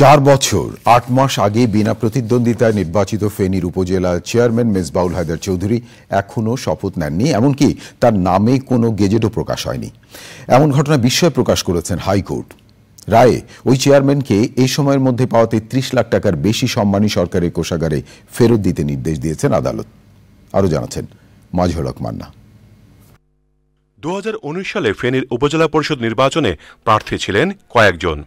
4 বছর 8 মাস আগে বিনা প্রতিদ্বন্দ্বিতায় নির্বাচিত ফেনীর উপজেলা চেয়ারম্যান মেজবাউল হায়দার চৌধুরী এখনও শপথ নেননি, এমনকি তার নামে কোনো গেজেটও প্রকাশ হয়নি। এমন ঘটনা বিস্ময় প্রকাশ করেছেন হাইকোর্ট। রায়ে ওই চেয়ারম্যানকে এই সময়ের মধ্যে পাওয়া 33 লাখ টাকার বেশি সম্মানী সরকারের কোষাগারে ফেরত দিতে নির্দেশ দিয়েছেন আদালত। আরও জানাচ্ছেন মাজহারুল হক মান্না। 2019 সালে ফেনীর উপজেলা পরিষদ নির্বাচনে প্রার্থী ছিলেন কয়েকজন।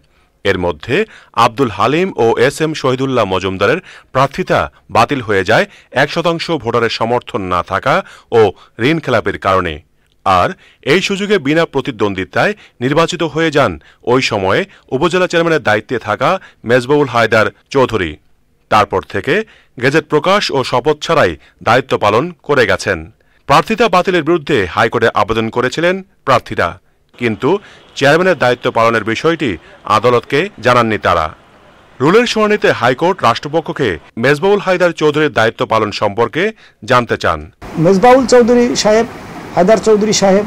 এর মধ্যে আব্দুল হালিম ও এস.এম. শহীদুল্লাহ মজুমদারের প্রার্থিতা বাতিল হয়ে যায় 1% ভোটারের সমর্থন না থাকা ও ঋণ খেলাপির কারণে। আর এই সুযোগে বিনা প্রতিদ্বন্দ্বিতায় নির্বাচিত হয়ে যান ওই সময়ে উপজেলা চেয়ারম্যানের দায়িত্বে থাকা মেজবাউল হায়দার চৌধুরী। তারপর থেকে গেজেট প্রকাশ ও শপথ ছাড়াই দায়িত্ব পালন করে গেছেন। প্রার্থিতা বাতিলের বিরুদ্ধে হাইকোর্টে আবেদন করেছিলেন প্রার্থীরা, কিন্তু চেয়ারম্যানের দায়িত্ব পালনের বিষয়টি আদালতকে জানাননি তারা। রুলের শুনানিতে হাইকোর্ট রাষ্ট্রপক্ষকে মেজবাউল হায়দার চৌধুরীর দায়িত্ব পালন সম্পর্কে জানতে চান। মেজবাউল চৌধুরী সাহেব, হায়দার চৌধুরী সাহেব,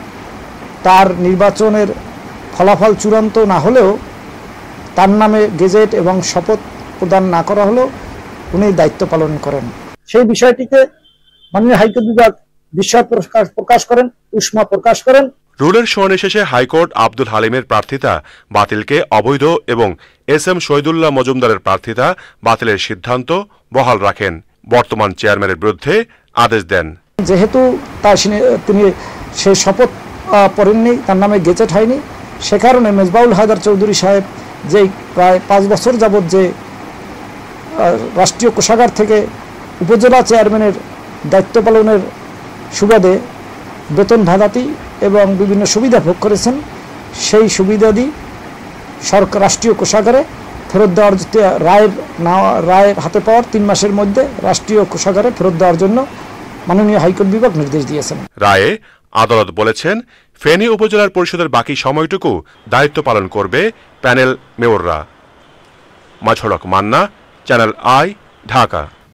তার নির্বাচনের ফলাফল চূড়ান্ত না হলেও তার নামে গেজেট এবং শপথ প্রদান না করা হলেও উনি দায়িত্ব পালন করেন। সেই বিষয়টিতে মাননীয় হাইকোর্ট বিভাগ বিস্ময় প্রকাশ করেন, উষ্মা প্রকাশ করেন। রুলের শুনানি শেষে হাইকোর্ট আব্দুল হালিমের প্রার্থিতা বাতিলকে অবৈধ এবং এস.এম. শহীদুল্লাহ মজুমদারের প্রার্থিতা বাতিলের সিদ্ধান্ত বহাল রাখেন। বর্তমান চেয়ারম্যানের বিরুদ্ধে আদেশ দেন। যেহেতু তিনি সেই শপথ পড়েননি, তার নামে গেজেট হয়নি, সে কারণে মেজবাউল হায়দার চৌধুরী সাহেব যে প্রায় 5 বছর যাবৎ যে রাষ্ট্রীয় কোষাগার থেকে উপজেলা চেয়ারম্যানের দায়িত্ব পালনের সুবাদে বেতন ভাতাদি এবং বিভিন্ন সুবিধা ভোগ করেছেন, সেই সুবিধাদি সরকার রাষ্ট্রীয় কোষাগারে ফেরত দেওয়ার রায়ের হাতে পাওয়ার 3 মাসের মধ্যে রাষ্ট্রীয় কোষাগারে ফেরত দেওয়ার জন্য মাননীয় হাইকোর্ট বিভাগ নির্দেশ দিয়েছেন। রায়ে আদালত বলেছেন, ফেনী উপজেলার পরিষদের বাকি সময়টুকু দায়িত্ব পালন করবে প্যানেল মেয়ররা। Mazharul Haque Manna, channel I, Dhaka.